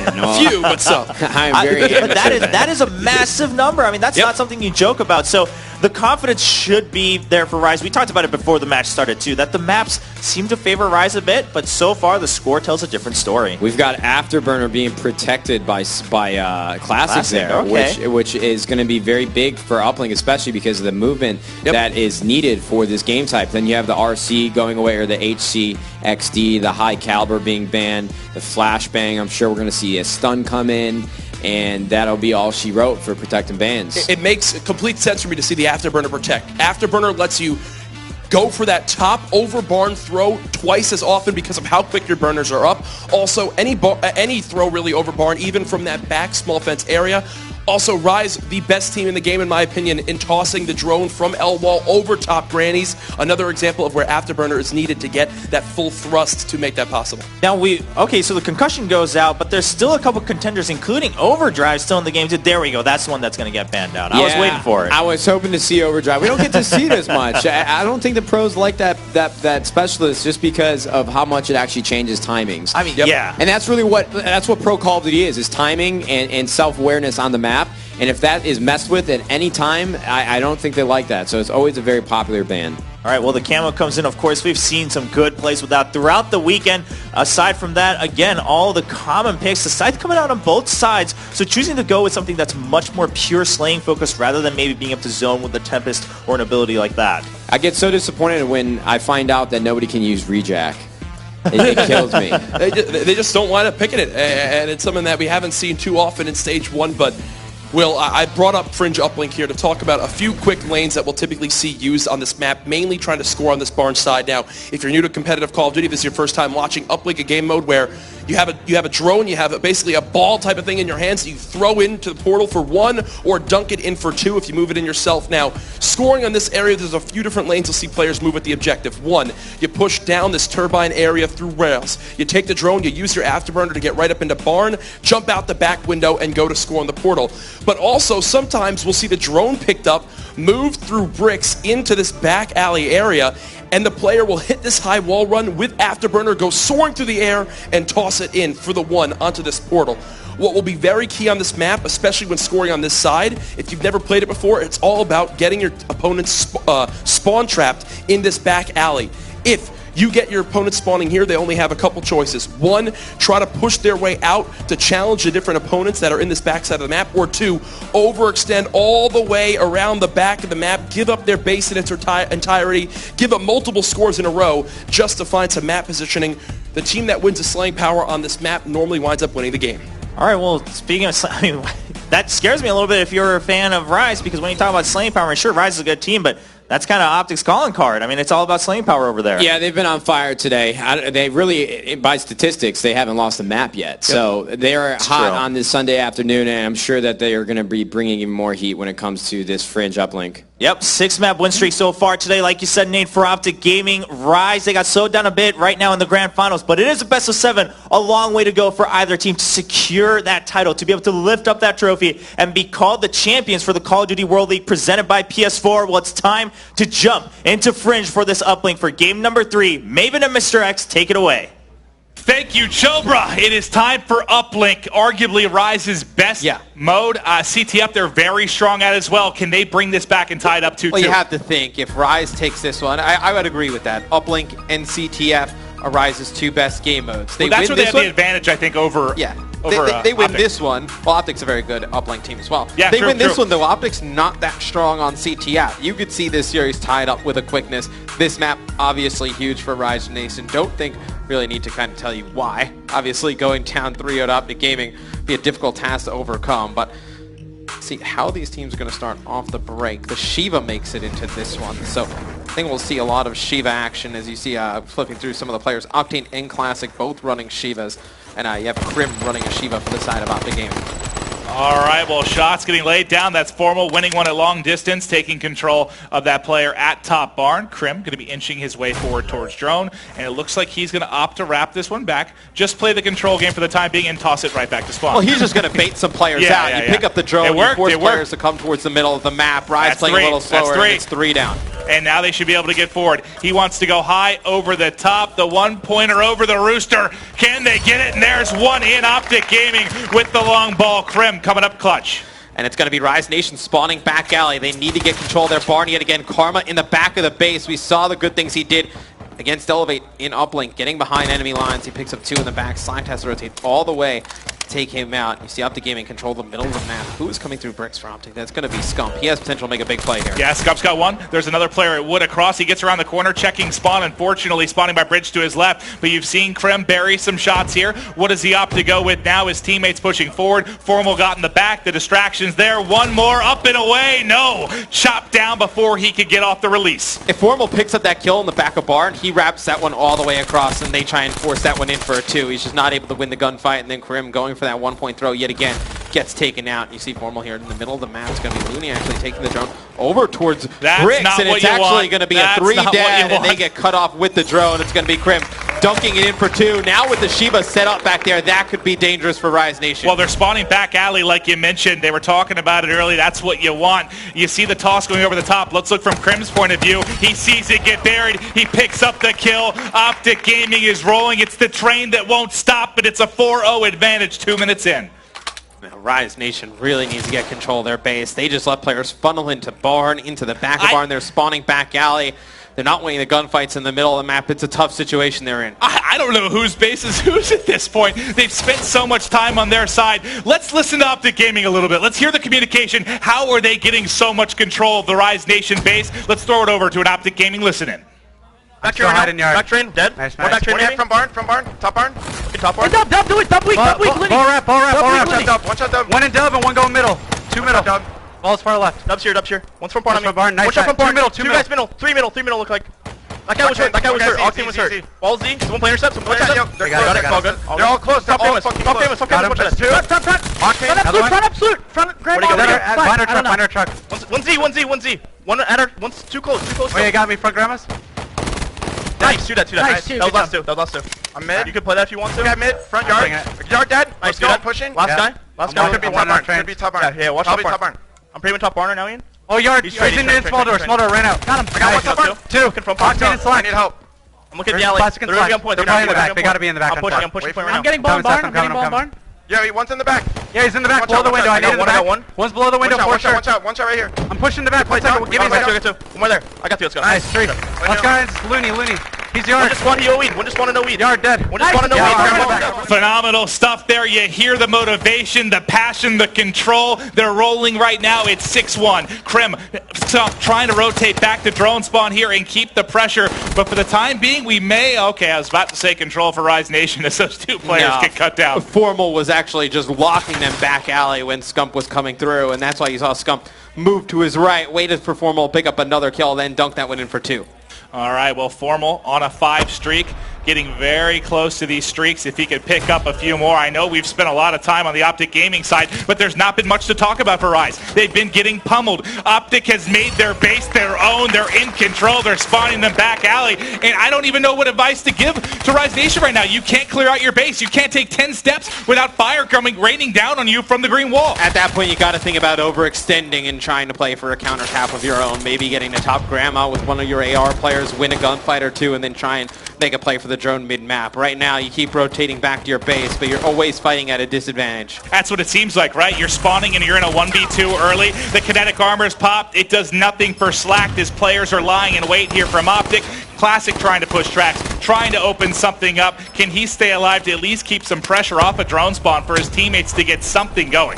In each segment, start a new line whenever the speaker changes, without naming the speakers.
Few, but some.
I'm very
that is a massive number. I mean, that's not something you joke about. So the confidence should be there for Rise. We talked about it before the match started, too, that the maps seem to favor Rise a bit, but so far the score tells a different story.
We've got Afterburner being protected by Classic there,
okay.
which is going to be very big for Uplink, especially because of the movement that is needed for this game type. Then you have the RC going away, or the HC XD, the high caliber being banned, the flashbang. I'm sure we're going to see a stun come in, and that'll be all she wrote for protecting bans.
It makes complete sense for me to see the Afterburner protect. Afterburner lets you go for that top over barn throw twice as often because of how quick your burners are up. Also, any throw really over barn, even from that back small fence area. Also, Rise, the best team in the game, in my opinion, in tossing the drone from L-wall over top grannies. Another example of where Afterburner is needed to get that full thrust to make that possible.
Now, so the concussion goes out, but there's still a couple contenders, including Overdrive, still in the game. There we go. That's the one that's going to get banned out. I was waiting for it.
I was hoping to see Overdrive. We don't get to see it as much. I don't think the pros like that specialist just because of how much it actually changes timings.
I mean, yeah.
And that's really what Pro Call of Duty is timing and self-awareness on the map. And if that is messed with at any time, I don't think they like that. So it's always a very popular ban.
All right, well, the camo comes in. Of course, we've seen some good plays with that throughout the weekend. Aside from that, again, all the common picks, the scythe coming out on both sides. So choosing to go with something that's much more pure slaying focused rather than maybe being able to zone with the Tempest or an ability like that.
I get so disappointed when I find out that nobody can use rejack. It kills me.
They just don't wind up picking it, and it's something that we haven't seen too often in Stage 1, but Will, I brought up Fringe Uplink here to talk about a few quick lanes that we'll typically see used on this map, mainly trying to score on this barn side. Now, if you're new to competitive Call of Duty, this is your first time watching Uplink, a game mode where you have a drone, you have basically a ball type of thing in your hands that you throw into the portal for 1 or dunk it in for 2 if you move it in yourself. Now, scoring on this area, there's a few different lanes you'll see players move with the objective. 1, you push down this turbine area through rails. You take the drone, you use your Afterburner to get right up into barn, jump out the back window, and go to score on the portal. But also, sometimes we'll see the drone picked up, move through bricks into this back alley area, and the player will hit this high wall run with Afterburner, go soaring through the air, and toss it in for the 1 onto this portal. What will be very key on this map, especially when scoring on this side, if you've never played it before, it's all about getting your opponents spawn trapped in this back alley. If you get your opponent spawning here, they only have a couple choices. 1, try to push their way out to challenge the different opponents that are in this backside of the map, or 2, overextend all the way around the back of the map, give up their base in its entirety, give up multiple scores in a row just to find some map positioning. The team that wins the slaying power on this map normally winds up winning the game.
All right, well, speaking of, that scares me a little bit if you're a fan of Rise, because when you talk about slaying power, sure, Rise is a good team, but that's kind of Optic's calling card. I mean, it's all about slaying power over there.
Yeah, they've been on fire today. They really, by statistics, they haven't lost a map yet. So they are hot on this Sunday afternoon, and I'm sure that they are going to be bringing even more heat when it comes to this Fringe Uplink.
Yep, 6-map win streak so far today. Like you said, Nate, for Optic Gaming, Rise, they got slowed down a bit right now in the grand finals, but it is a best of 7, a long way to go for either team to secure that title, to be able to lift up that trophy and be called the champions for the Call of Duty World League presented by PS4. Well, it's time to jump into Fringe for this Uplink for game number 3. Maven and Mr. X, take it away.
Thank you, Chobra. It is time for Uplink, arguably Rise's best mode. CTF, they're very strong at it as well. Can they bring this back and tie it up 2-2?
Well, you have to think, if Rise takes this one, I would agree with that. Uplink and CTF are Rise's 2 best game modes.
That's where they have the advantage, I think, over
they win
Optic.
this one. Well, Optic's a very good Uplink team as well.
Yeah,
they win this one, though. Optic's not that strong on CTF. You could see this series tied up with a quickness. This map, obviously huge for Rise Nation. Don't think really need to kind of tell you why. Obviously, going down 3-0 to Optic Gaming be a difficult task to overcome, but see how these teams are going to start off the break. The Shiva makes it into this one, so I think we'll see a lot of Shiva action as you see flipping through some of the players. Octane and Classic both running Shivas, and you have Crim running a Shiva for the side of Optic Gaming.
All right, well, shots getting laid down. That's Formal winning one at long distance, taking control of that player at top barn. Crim going to be inching his way forward towards drone, and it looks like he's going to opt to wrap this one back. Just play the control game for the time being and toss it right back to spawn.
Well, he's just going to bait some players out. You pick up the drone, you force players to come towards the middle of the map. Rise playing a little slower, and it's 3 down.
and now they should be able to get forward. He wants to go high over the top, the one-pointer over the rooster. Can they get it? And there's one in. Optic Gaming with the long ball. Krim coming up clutch.
And it's going to be Rise Nation spawning back alley. They need to get control of their barn yet again. Karma in the back of the base. We saw the good things he did against Elevate in Uplink, getting behind enemy lines. He picks up 2 in the back. Slime has to rotate all the way to take him out. You see Optic Gaming control the middle of the map. Who is coming through bricks for Optic? That's going to be Scump. He has potential to make a big play here.
Yeah, Scump's got one. There's another player at Wood across. He gets around the corner, checking spawn. Unfortunately, spawning by bridge to his left. But you've seen Krim bury some shots here. What does he opt to go with now? His teammates pushing forward. Formal got in the back. The distraction's there. One more up and away. No. Chopped down before he could get off the release.
If Formal picks up that kill in the back of barn, he wraps that one all the way across, and they try and force that one in for a 2. He's just not able to win the gunfight, and then Krim going for that 1-point throw yet again gets taken out. You see Formal here in the middle of the map. It's going to be Looney actually taking the drone over towards bricks, and it's actually going to be a 3 dead, and they get cut off with the drone. It's going to be Krim dunking it in for 2. Now with the Shiva set up back there, that could be dangerous for Rise Nation.
Well, they're spawning back alley like you mentioned. They were talking about it early. That's what you want. You see the toss going over the top. Let's look from Krim's point of view. He sees it get buried. He picks up the kill. Optic Gaming is rolling. It's the train that won't stop, but it's a 4-0 advantage 2 minutes in.
Now, Rise Nation really needs to get control of their base. They just let players funnel into barn, into the back of barn. They're spawning back alley. They're not winning the gunfights in the middle of the map. It's a tough situation they're in.
I don't know whose base is whose at this point. They've spent so much time on their side. Let's listen to Optic Gaming a little bit. Let's hear the communication. How are they getting so much control of the Rise Nation base? Let's throw it over to an Optic Gaming. Listen in.
Back train, back train, dead.
Nice.
Back train,
from barn, top barn.
Okay, top barn.
Hey, dub, do it, dub weak, Lindy.
Ball wrap,
One shot dub. One in dub and one go middle. 2 middle. Ball's far left.
Dub's here. One's from barn.
Nice.
One shot from barn.
2 middle.
Guys middle. 3 middle look like. That guy was hurt. Octane was hurt. Ball Z. Someone play intercept.
Got it.
Got it. All good.
They're all close.
Top famous.
Top. Front up, salute. Front, grab. Find our truck.
One Z. One at her. One's too close.
Oh, you got me, front grandmas?
Nice. Shoot that.
Nice.
That was last two.
I'm mid.
You can play that if you want to.
Yeah, mid. Front yard. Yard dead.
Nice.
Let's go. Pushing.
Last guy.
Could be top barn.
Yeah, watch top barn. I'm pretty much top barn now, Ian.
Oh, yard. He's in small door. Ran out. Got him. I got one top barn. 2. Octane and Slack. I need help.
I'm looking at the alley.
They're going to be on point. They're probably in the back. They got to be in the back.
I'm pushing point right now.
I'm getting ball barn.
Yeah, one's in the back.
Yeah, he's in the back. Below the window. I need in the back. One's below the window.
One shot right here.
I'm pushing the back. One second. Give me a second.
One more there. I got you. Let's go.
Nice. 3. Let's go. Looney. He's yard.
One just spawned no weed. One just spawned no weed.
Yard dead.
One just spawned no weed.
Phenomenal stuff there. You hear the motivation, the passion, the control. They're rolling right now. It's 6-1. Krim trying to rotate back to drone spawn here and keep the pressure. But for the time being, we may... Okay, I was about to say control for Rise Nation as those 2 players get cut down.
Formal was actually just locking them back alley when Scump was coming through, and that's why you saw Scump move to his right, waited for Formal, pick up another kill, then dunk that one in for 2.
All right, well, Formal on a 5 streak, getting very close to these streaks. If he could pick up a few more. I know we've spent a lot of time on the Optic Gaming side, but there's not been much to talk about for Rise. They've been getting pummeled. Optic has made their base their own. They're in control. They're spawning them back alley, and I don't even know what advice to give to Rise Nation right now. You can't clear out your base. You can't take 10 steps without fire raining down on you from the green wall.
At that point, you got to think about overextending and trying to play for a counter cap of your own. Maybe getting the top grandma with one of your AR players, win a gunfight or 2, and then try and make a play for the drone mid-map. Right now, you keep rotating back to your base, but you're always fighting at a disadvantage.
That's what it seems like, right? You're spawning and you're in a 1v2 early. The kinetic armor's popped. It does nothing for Slack. His players are lying in wait here from Optic. Classic trying to push tracks, trying to open something up. Can he stay alive to at least keep some pressure off a drone spawn for his teammates to get something going?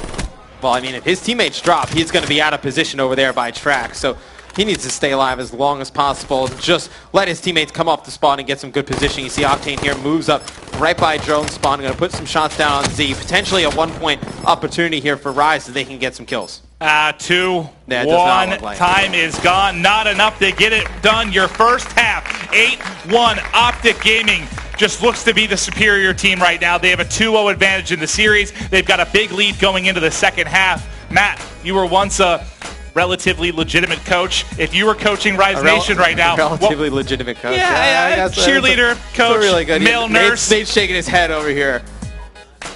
Well, I mean, if his teammates drop, he's going to be out of position over there by track. So he needs to stay alive as long as possible. Just let his teammates come off the spawn and get some good position. You see Octane here moves up right by drone spawn. Going to put some shots down on Z. Potentially a 1-point opportunity here for Rise so they can get some kills.
2-1. Time is gone. Not enough to get it done. Your first half, 8-1. Optic Gaming just looks to be the superior team right now. They have a 2-0 advantage in the series. They've got a big lead going into the second half. Matt, you were once a relatively legitimate coach. If you were coaching Rise Nation right now...
Relatively legitimate coach.
Yeah, cheerleader, coach,
really good.
male nurse.
Nate's shaking his head over here.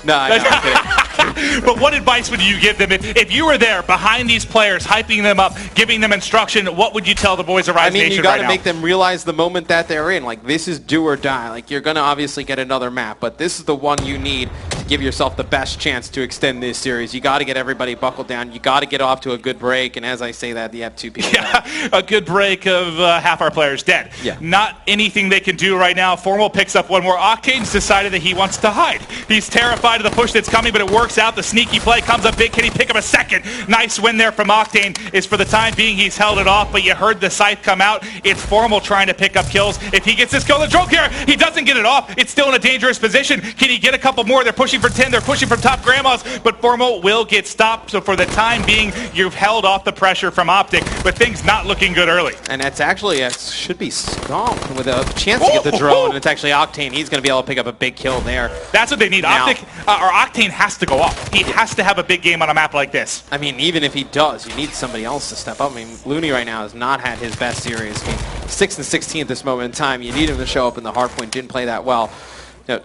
No, I'm kidding.
But what advice would you give them if you were there behind these players, hyping them up, giving them instruction? What would you tell the boys of Rise Nation right now?
You got to make them realize the moment that they're in. Like, this is do or die. Like, you're going to obviously get another map, but this is the one you need to give yourself the best chance to extend this series. You got to get everybody buckled down. You got to get off to a good break. And as I say that, you have 2 people down.
A good break of half our players dead.
Yeah.
Not anything they can do right now. Formal picks up one more. Octane's decided that he wants to hide. He's terrified of the push that's coming, but it works out. The sneaky play comes up big. Can he pick up a second? Nice win there from Octane. Is for the time being, he's held it off, but you heard the scythe come out. It's Formal trying to pick up kills. If he gets this kill, the drone carrier, he doesn't get it off. It's still in a dangerous position. Can he get a couple more? They're pushing for 10. They're pushing from top grandmas, but Formal will get stopped. So for the time being, you've held off the pressure from Optic, but things not looking good early.
And it's actually, it should be Scomp with a chance to get the drone, and it's actually Octane. He's going to be able to pick up a big kill there.
That's what they need.
Now,
Optic, or Octane has to go off. He has to have a big game on a map like this.
I mean, even if he does, you need somebody else to step up. I mean, Looney right now has not had his best series. I mean, 6th and 16th this moment in time. You need him to show up in the hardpoint. Didn't play that well.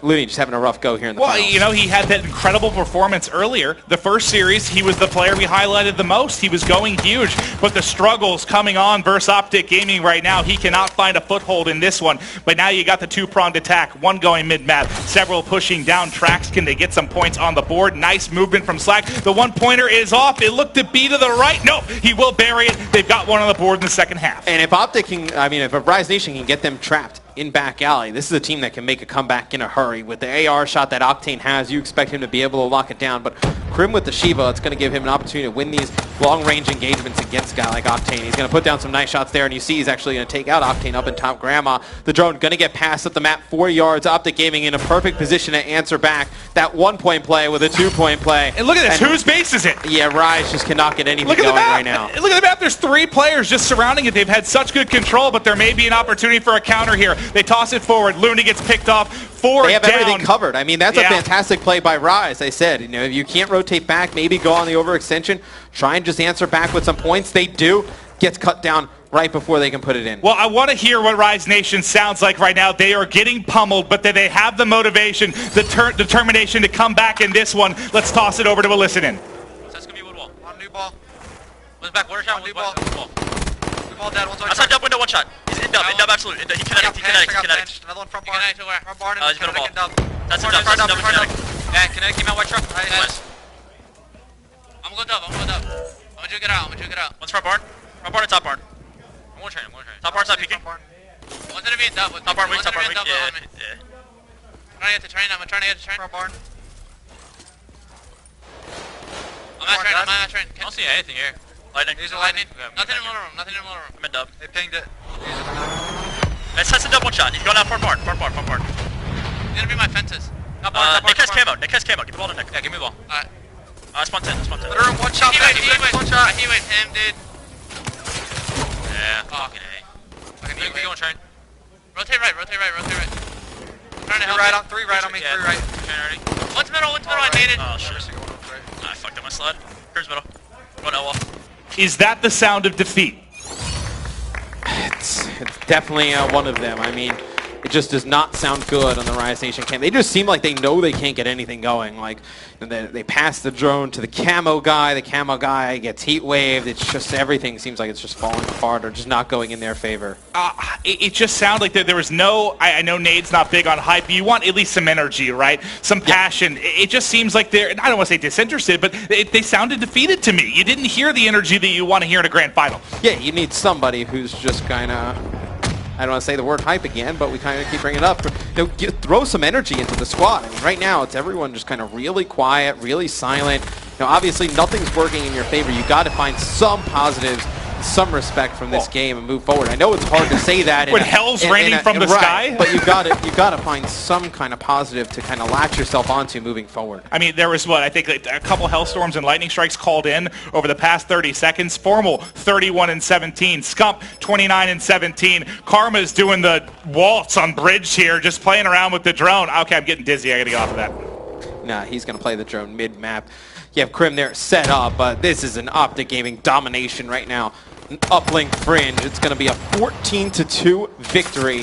Looney just having a rough go here in the finals.
You know, he had that incredible performance earlier. The first series, he was the player we highlighted the most. He was going huge, but the struggles coming on versus Optic Gaming right now, he cannot find a foothold in this one. But now you got the two-pronged attack, one going mid-map, several pushing down tracks. Can they get some points on the board? Nice movement from Slack. The one-pointer is off. It looked to be to the right. No, he will bury it. They've got one on the board in the second half.
And if Optic can, if Rise Nation can get them trapped in back alley, this is a team that can make a comeback in a hurry. With the AR shot that Octane has, you expect him to be able to lock it down. But Krim with the Shiva, it's going to give him an opportunity to win these long-range engagements against a guy like Octane. He's going to put down some nice shots there, and you see he's actually going to take out Octane up in top grandma. The drone going to get past up the map 4 yards. Optic Gaming in a perfect position to answer back that 1-point play with a 2-point play.
And look at this. Whose base is it?
Yeah, Rise just cannot get anything going right now.
Look at the map. There's 3 players just surrounding it. They've had such good control, but there may be an opportunity for a counter here. They toss it forward. Looney gets picked off. 4 down.
They have everything covered. I mean, that's a fantastic play by Rise. I said, if you can't rotate back, maybe go on the overextension, try and just answer back with some points. They do. Gets cut down right before they can put it in.
Well, I want to hear what Rise Nation sounds like right now. They are getting pummeled, but they have the motivation, the determination to come back in this one. Let's toss it over to a listen-in.
That's going to be wood wall. On new ball. One's back, water shot, new ball. New ball dead, one's on. Outside dub window, one shot. He's in dub absolute. He kinetic. Another one from barn. From barn and kinetic and dub. That's a dub, and kinetic. Yeah, kinetic came out white truck. Nice. I'm going dub. I'm gonna juke it out. One's front barn. Front barn and top barn. I'm going train. Top barn side peeking. One's gonna be in dub. Top barn weak. Yeah. I'm trying to get to train. Front barn. I'm at train. I don't see anything here. Lightning. Use a lightning. Nothing in the room. I'm in dub. They pinged it. Let's test the dub one shot. He's going out front barn. He's gonna be my fences. Nick has camo. Give the ball to Nick. Yeah, give me the ball. Alright. Spawn 10. Put her in one shot. He wait him, dude. Yeah. Fucking A. Fucking E. Going train. Rotate right. Trying to help. 3 right on me. 3 right. Train already. One's middle. I made it. Oh shit. I fucked up my slide. Here's middle. Going L off.
Is that the sound of defeat?
It's definitely one of them. I mean, it just does not sound good on the Rise Nation camp. They just seem like they know they can't get anything going. Like, they pass the drone to the camo guy. The camo guy gets heat waved. It's just everything seems like it's just falling apart or just not going in their favor.
It just sounded like there was no... I know Nade's not big on hype, but you want at least some energy, right? Some passion. It just seems like they're... I don't want to say disinterested, but they sounded defeated to me. You didn't hear the energy that you want to hear in a grand final.
Yeah, you need somebody who's just kind of... I don't want to say the word hype again, but we kind of keep bringing it up. Throw some energy into the squad. I mean, right now, it's everyone just kind of really quiet, really silent. Obviously, nothing's working in your favor. You got to find some positives, some respect from this game and move forward. I know it's hard to say that
when hell's raining from the sky,
but you got to find some kind of positive to kind of latch yourself onto moving forward.
I mean, there was I think a couple hellstorms and lightning strikes called in over the past 30 seconds. Formal 31-17, Scump 29-17. Karma's doing the waltz on bridge here, just playing around with the drone. Okay, I'm getting dizzy. I got to get off of that.
Nah, he's going to play the drone mid-map. You have Krim there set up, but this is an Optic Gaming domination right now. An Uplink Fringe. It's going to be a 14-2 victory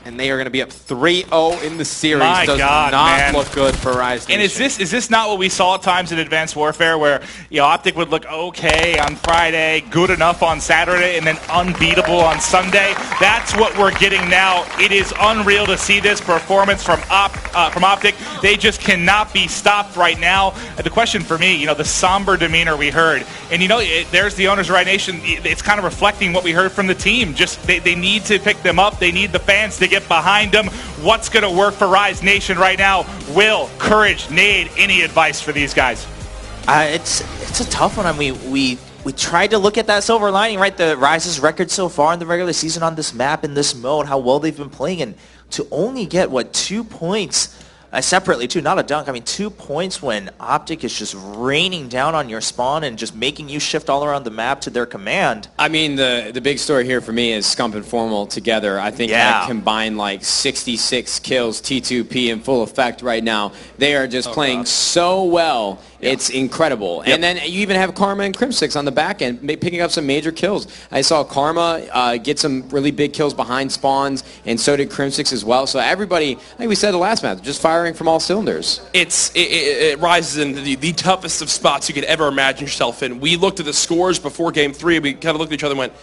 and they are going to be up 3-0 in the series.
My
Does
God,
not
man.
look good for Rise
And
Nation.
is this not what we saw at times in Advanced Warfare, where Optic would look okay on Friday, good enough on Saturday, and then unbeatable on Sunday? That's what we're getting now. It is unreal to see this performance from Optic. They just cannot be stopped right now. The question for me, the somber demeanor we heard, and there's the owners of Rise Nation. It's kind of reflecting what we heard from the team. Just they need to pick them up. They need the fans to get behind them. What's going to work for Rise Nation right now? Will, Courage, Nade, any advice for these guys?
It's a tough one. I mean, we tried to look at that silver lining, right? The Rise's record so far in the regular season on this map, in this mode, how well they've been playing, and to only get, 2 points separately, too, not a dunk. I mean, 2 points when Optic is just raining down on your spawn and just making you shift all around the map to their command.
I mean, the big story here for me is Scump and Formal together. I think that combined 66 kills, T2P in full effect right now. They are just playing so well. It's incredible. And then you even have Karma and Crimsix on the back end picking up some major kills. I saw Karma get some really big kills behind spawns, and so did Crimsix as well. So everybody, like we said the last match, just firing from all cylinders.
It rises in the toughest of spots you could ever imagine yourself in. We looked at the scores before Game 3. We kind of looked at each other and went,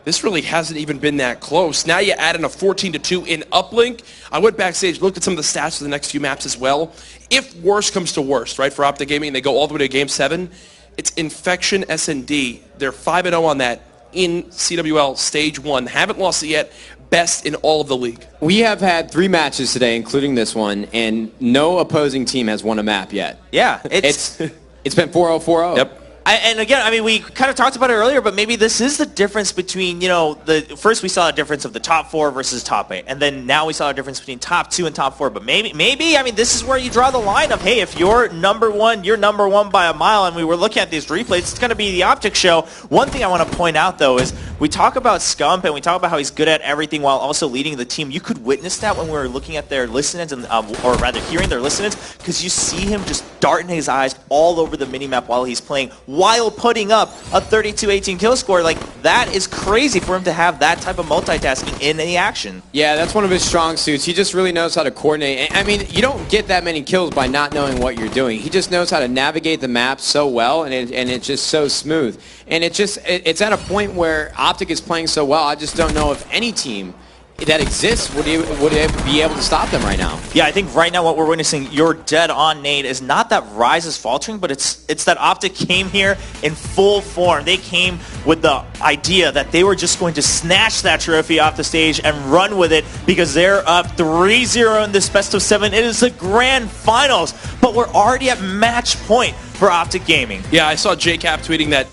this really hasn't even been that close. Now you add in a 14-2 in Uplink. I went backstage, looked at some of the stats for the next few maps as well. If worst comes to worst, right, for Optic Gaming, they go all the way to Game 7, it's Infection S&D. They're 5-0 on that in CWL Stage 1. Haven't lost it yet. Best in all of the league.
We have had 3 matches today, including this one, and no opposing team has won a map yet.
Yeah.
It's been 4-0-4-0.
Yep.
And again, I mean, we kind of talked about it earlier, but maybe this is the difference between, first we saw a difference of the top 4 versus top 8, and then now we saw a difference between top 2 and top 4. But maybe, I mean, this is where you draw the line of, hey, if you're number one by a mile, and we were looking at these replays, it's going to be the Optic show. One thing I want to point out, though, is we talk about Scump, and we talk about how he's good at everything while also leading the team. You could witness that when we were looking at their listeners, or rather hearing their listeners, because you see him just darting his eyes all over the minimap while he's playing, while putting up a 32-18 kill score. Like, that is crazy for him to have that type of multitasking in the action.
Yeah, that's one of his strong suits. He just really knows how to coordinate. I mean, you don't get that many kills by not knowing what you're doing. He just knows how to navigate the map so well, and it's just so smooth. And it's at a point where Optic is playing so well, I just don't know if any team that exists would be able to stop them right now.
Yeah, I think right now what we're witnessing, you're dead on, Nate, is not that Rise is faltering, but it's that Optic came here in full form. They came with the idea that they were just going to snatch that trophy off the stage and run with it because they're up 3-0 in this best of 7. It is the grand finals, but we're already at match point for Optic Gaming.
Yeah, I saw JCap tweeting that